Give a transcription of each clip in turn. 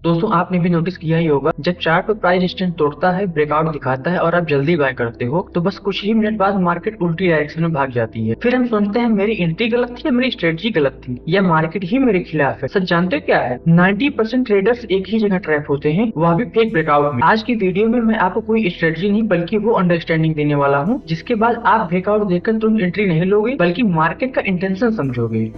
दोस्तों आपने भी नोटिस किया ही होगा, जब चार्ट पर प्राइस रेजिस्टेंस तोड़ता है, ब्रेकआउट दिखाता है और आप जल्दी बाय करते हो तो बस कुछ ही मिनट बाद मार्केट उल्टी डायरेक्शन में भाग जाती है। फिर हम सोचते हैं मेरी एंट्री गलत थी या मेरी स्ट्रेटजी गलत थी या मार्केट ही मेरे खिलाफ है। सच जानते हो क्या है, 90% ट्रेडर्स एक ही जगह ट्रैप होते हैं, वह भी फेक ब्रेकआउट में। आज की वीडियो में मैं आपको कोई स्ट्रेटजी नहीं बल्कि वो अंडरस्टैंडिंग देने वाला हूँ जिसके बाद आप ब्रेकआउट देखकर तुरंत एंट्री नहीं लोगे बल्कि मार्केट का इंटेंशन समझोगे।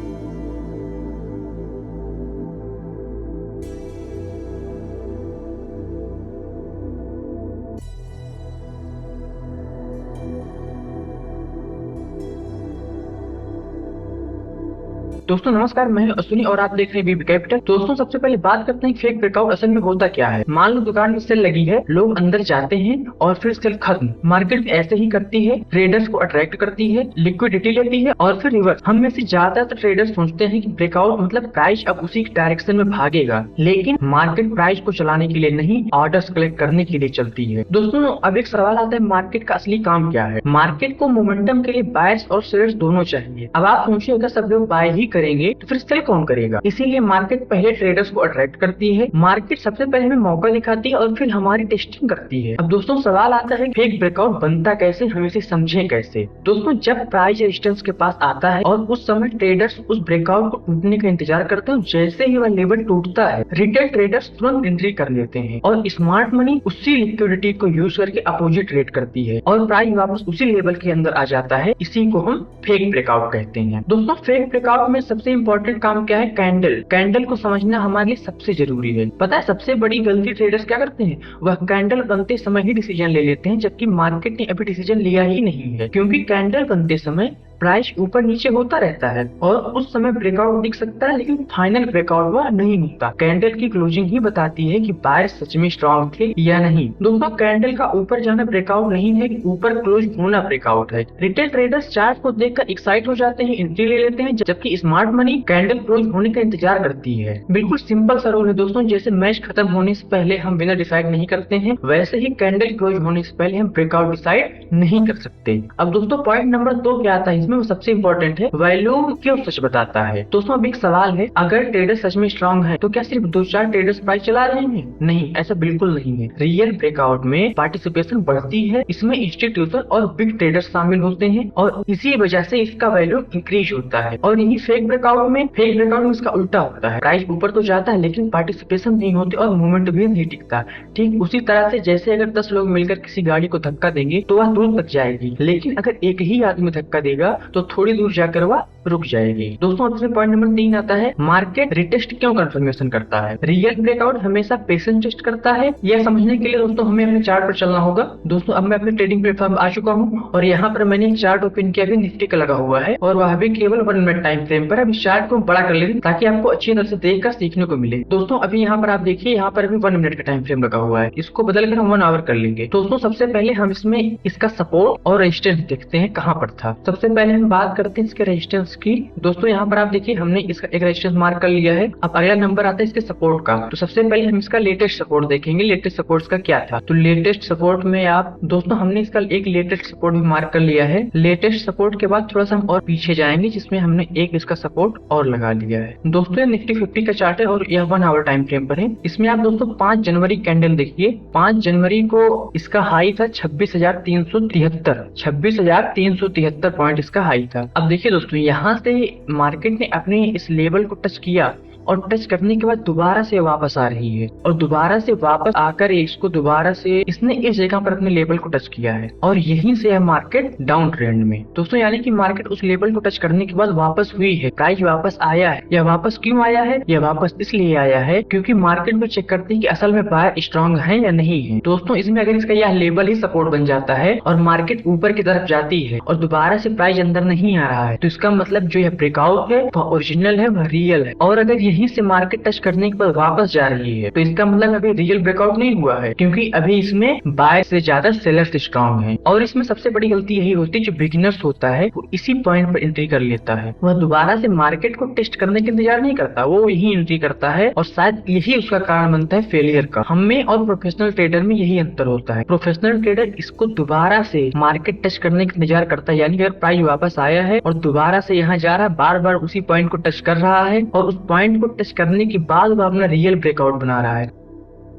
दोस्तों नमस्कार, मैं हूं अश्विनी और आप देख रहे हैं बीबी कैपिटल। दोस्तों सबसे पहले बात करते हैं फेक ब्रेकआउट असल में होता क्या है। मान लो दुकान में सेल लगी है, लोग अंदर जाते हैं और फिर सेल खत्म। मार्केट ऐसे ही करती है, ट्रेडर्स को अट्रैक्ट करती है, लिक्विडिटी लेती है और फिर रिवर्स। हम में से ज्यादातर ट्रेडर्स सोचते हैं कि ब्रेकआउट मतलब प्राइस अब उसी डायरेक्शन में भागेगा, लेकिन मार्केट प्राइस को चलाने के लिए नहीं, ऑर्डर्स कलेक्ट करने के लिए चलती है। दोस्तों अब एक सवाल आता है, मार्केट का असली काम क्या है। मार्केट को मोमेंटम के लिए बायर्स और सेलर्स दोनों चाहिए। अब आप सोचिए अगर सब लोग बाय ही करेंगे तो फिर सेल कौन करेगा। इसीलिए मार्केट पहले ट्रेडर्स को अट्रैक्ट करती है, मार्केट सबसे पहले हमें मौका दिखाती है और फिर हमारी टेस्टिंग करती है। अब दोस्तों सवाल आता है फेक ब्रेकआउट बनता कैसे, हम इसे समझें कैसे। दोस्तों जब प्राइस रेजिस्टेंस के पास आता है और उस समय ट्रेडर्स उस ब्रेकआउट को टूटने का इंतजार करते हैं, जैसे ही वह लेवल टूटता है रिटेल ट्रेडर्स तुरंत एंट्री कर लेते हैं और स्मार्ट मनी उसी लिक्विडिटी को यूज करके अपोजिट ट्रेड करती है और प्राइस वापस उसी लेवल के अंदर आ जाता है। इसी को हम फेक ब्रेकआउट कहते हैं। दोस्तों फेक ब्रेकआउट में सबसे इंपॉर्टेंट काम क्या है, कैंडल। कैंडल को समझना हमारे लिए सबसे जरूरी है। पता है सबसे बड़ी गलती ट्रेडर्स क्या करते हैं, वह कैंडल बनते समय ही डिसीजन ले लेते हैं, जबकि मार्केट ने अभी डिसीजन लिया ही नहीं है। क्योंकि कैंडल बनते समय प्राइस ऊपर नीचे होता रहता है और उस समय ब्रेकआउट दिख सकता है, लेकिन फाइनल ब्रेकआउट वह नहीं होता। कैंडल की क्लोजिंग ही बताती है कि बायर सच में स्ट्रॉन्ग थे या नहीं। दोस्तों कैंडल का ऊपर जाना ब्रेकआउट नहीं है, ऊपर क्लोज होना ब्रेकआउट है। रिटेल ट्रेडर्स चार्ट को देखकर एक्साइट हो जाते हैं, एंट्री ले लेते हैं, जबकि स्मार्ट मनी कैंडल क्लोज होने का इंतजार करती है। बिल्कुल सिंपल सा रूल है दोस्तों, जैसे मैच खत्म होने से पहले हम विनर डिसाइड नहीं करते हैं, वैसे ही कैंडल क्लोज होने से पहले हम ब्रेकआउट डिसाइड नहीं कर सकते। अब दोस्तों पॉइंट नंबर 2 क्या आता है, इसमें सबसे इंपॉर्टेंट है वॉल्यूम क्यों सच बताता है। दोस्तों अब एक सवाल है, अगर ट्रेडर सच में स्ट्रांग है तो क्या सिर्फ 2-4 ट्रेडर्स प्राइस चला रहे हैं? नहीं, ऐसा बिल्कुल नहीं है। रियल ब्रेकआउट में पार्टिसिपेशन बढ़ती है, इसमें इंस्टीट्यूशन और बिग ट्रेडर्स शामिल होते हैं और इसी वजह से इसका वैल्यू इंक्रीज होता है। और यही फेक ब्रेकआउट में इसका उल्टा होता है, प्राइस ऊपर तो जाता है लेकिन पार्टिसिपेशन नहीं होती और मूवमेंट भी नहीं टिकता। ठीक उसी तरह से जैसे अगर 10 लोग मिलकर किसी गाड़ी को धक्का देंगे तो वह दूर तक जाएगी, लेकिन अगर एक ही आदमी धक्का देगा तो थोड़ी दूर जाकर वह रुक जाएगी। दोस्तों अब पॉइंट नंबर 3 आता है, मार्केट रिटेस्ट क्यों कंफर्मेशन करता है। रियल ब्रेकआउट हमेशा पेशेंस टेस्ट करता है, यह समझने के लिए दोस्तों हमें अपने चार्ट पर चलना होगा। दोस्तों अब मैं अपने ट्रेडिंग प्लेटफॉर्म आ चुका हूं और यहाँ पर मैंने एक चार्ट ओपन किया, भी निफ्टी का लगा हुआ है और वह भी केवल 1 मिनट टाइम फ्रेम पर। अब इस चार्ट को बड़ा कर लेते ताकि आपको अच्छी तरह से देखकर सीखने को मिले। दोस्तों अभी यहाँ पर आप देखिए, यहाँ पर अभी 1 मिनट का टाइम फ्रेम लगा हुआ है, इसको बदलकर हम 1 आवर कर लेंगे। दोस्तों सबसे पहले हम इसमें इसका सपोर्ट और रेजिस्टेंस देखते हैं कहाँ पर था। सबसे पहले हम बात करते हैं इसके रेजिस्टेंस की। दोस्तों यहाँ पर आप देखिए हमने इसका एक रेजिस्टेंस मार्क कर लिया है। अब अगला नंबर आता है इसके सपोर्ट का। तो सबसे पहले हम इसका लेटेस्ट सपोर्ट देखेंगे, लेटेस्ट सपोर्ट्स का क्या था। तो लेटेस्ट सपोर्ट में आप दोस्तों हमने इसका एक लेटेस्ट सपोर्ट भी मार्क कर लिया है। लेटेस्ट सपोर्ट के बाद थोड़ा सा हम और पीछे जाएंगे जिसमें हमने एक इसका सपोर्ट और लगा लिया है। दोस्तों ये निफ्टी 50 का चार्ट है और यह 1 आवर टाइम फ्रेम पर है। इसमें आप दोस्तों 5 जनवरी कैंडल देखिए, 5 जनवरी को इसका हाई था 26,373 पॉइंट इसका हाई था। अब देखिए दोस्तों यहाँ से मार्केट ने अपने इस लेवल को टच किया और टच करने के बाद दोबारा से वापस आ रही है और दोबारा से वापस आकर इसको दोबारा से इसने इस जगह पर अपने लेवल को टच किया है और यहीं से है मार्केट डाउन ट्रेंड में। दोस्तों यानी कि मार्केट उस लेवल को टच करने के बाद वापस हुई है, प्राइस वापस आया है। यह वापस क्यों आया है? यह वापस इसलिए आया है क्योंकि मार्केट में चेक करते हैं कि असल में बायर स्ट्रांग है या नहीं है। दोस्तों इसमें अगर इसका यह लेवल ही सपोर्ट बन जाता है और मार्केट ऊपर की तरफ जाती है और दोबारा से प्राइस अंदर नहीं आ रहा है तो इसका मतलब जो यह ब्रेकआउट है वह ओरिजिनल है, वह रियल है। और अगर यहीं से मार्केट टच करने के बाद वापस जा रही है तो इसका मतलब अभी रियल ब्रेकआउट नहीं हुआ है, क्योंकि अभी इसमें बाय से ज्यादा सेलर्स स्ट्रांग हैं। और इसमें सबसे बड़ी गलती यही होती है, जो बिगिनर्स होता है वो इसी पॉइंट पर एंट्री कर लेता है, वह दोबारा से मार्केट को टेस्ट करने का इंतजार नहीं करता, वो यही एंट्री करता है और शायद यही उसका कारण बनता है फेलियर का। हमें और प्रोफेशनल ट्रेडर में यही अंतर होता है। प्रोफेशनल ट्रेडर इसको दोबारा से मार्केट टच करने का इंतजार करता है, यानी अगर प्राइस वापस आया है और दोबारा से यहाँ जा रहा है, बार बार उसी पॉइंट को टच कर रहा है और उस पॉइंट को टच करने के बाद वो अपना रियल ब्रेकआउट बना रहा है,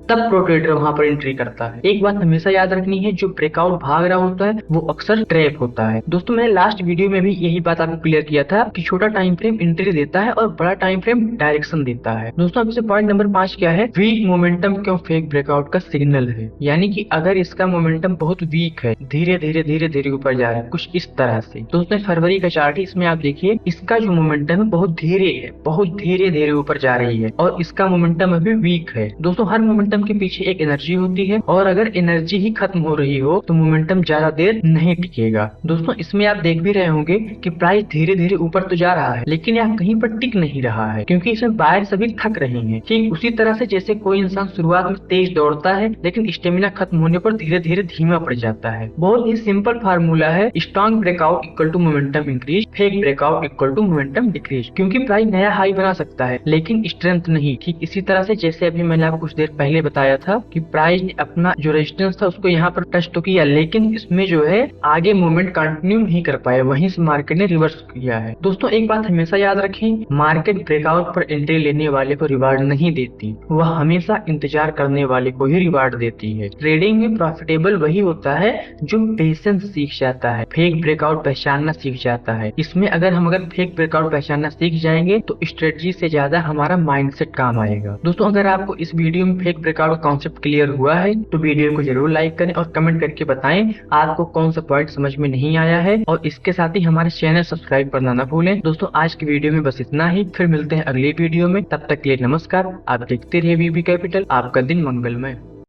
तब प्रो ट्रेडर वहां पर एंट्री करता है। एक बात हमेशा याद रखनी है, जो ब्रेकआउट भाग रहा होता है वो अक्सर ट्रैप होता है। दोस्तों मैंने लास्ट वीडियो में भी यही बात आपको क्लियर किया था कि छोटा टाइम फ्रेम एंट्री देता है और बड़ा टाइम फ्रेम डायरेक्शन देता है। दोस्तों अब इसे पॉइंट नंबर 5 क्या है, वीक मोमेंटम क्यों फेक ब्रेकआउट का सिग्नल है। यानी कि अगर इसका मोमेंटम बहुत वीक है, धीरे धीरे ऊपर जा रहा है कुछ इस तरह से। दोस्तों फरवरी का चार्ट है, इसमें आप देखिए इसका जो मोमेंटम है बहुत धीरे है, बहुत धीरे ऊपर जा रही है और इसका मोमेंटम अभी वीक है। दोस्तों हर मोमेंटम के पीछे एक एनर्जी होती है और अगर एनर्जी ही खत्म हो रही हो तो मोमेंटम ज्यादा देर नहीं टिकेगा। दोस्तों इसमें आप देख भी रहे होंगे कि प्राइस धीरे ऊपर तो जा रहा है लेकिन यह कहीं पर टिक नहीं रहा है, क्योंकि इसमें बायर सभी थक रहे हैं। ठीक उसी तरह से जैसे कोई इंसान शुरुआत में तेज दौड़ता है लेकिन स्टेमिना खत्म होने पर धीरे धीमा पड़ जाता है। बहुत ही सिंपल फार्मूला है, strong breakout equal to momentum increase, fake breakout equal to momentum decrease. क्योंकि प्राइस नया हाई बना सकता है लेकिन स्ट्रेंथ नहीं। ठीक इसी तरह से जैसे अभी मैंने आपको कुछ देर पहले बताया था कि प्राइस ने अपना जो रेजिस्टेंस था उसको यहाँ पर टच तो किया लेकिन इसमें जो है आगे मूवमेंट कंटिन्यू नहीं कर पाया, वहीं से मार्केट ने रिवर्स किया है। दोस्तों एक बात हमेशा याद रखें, मार्केट ब्रेकआउट पर एंट्री लेने वाले को रिवार्ड नहीं देती, वह हमेशा इंतजार करने वाले को ही रिवार्ड देती है। ट्रेडिंग में प्रॉफिटेबल वही होता है जो पेशेंस सीख जाता है, फेक ब्रेकआउट पहचानना सीख जाता है। इसमें अगर फेक ब्रेकआउट पहचानना सीख जाएंगे तो स्ट्रेटजी से ज्यादा हमारा माइंडसेट काम आएगा। दोस्तों अगर आपको इस वीडियो में फेक ब्रेकआउट कॉन्सेप्ट क्लियर हुआ है तो वीडियो को जरूर लाइक करें और कमेंट करके बताएं आपको कौन सा पॉइंट समझ में नहीं आया है, और इसके साथ ही हमारे चैनल सब्सक्राइब करना ना भूलें। दोस्तों आज की वीडियो में बस इतना ही, फिर मिलते हैं अगली वीडियो में, तब तक के लिए नमस्कार। आप देखते रहिए वीबी कैपिटल, आपका दिन मंगलमय।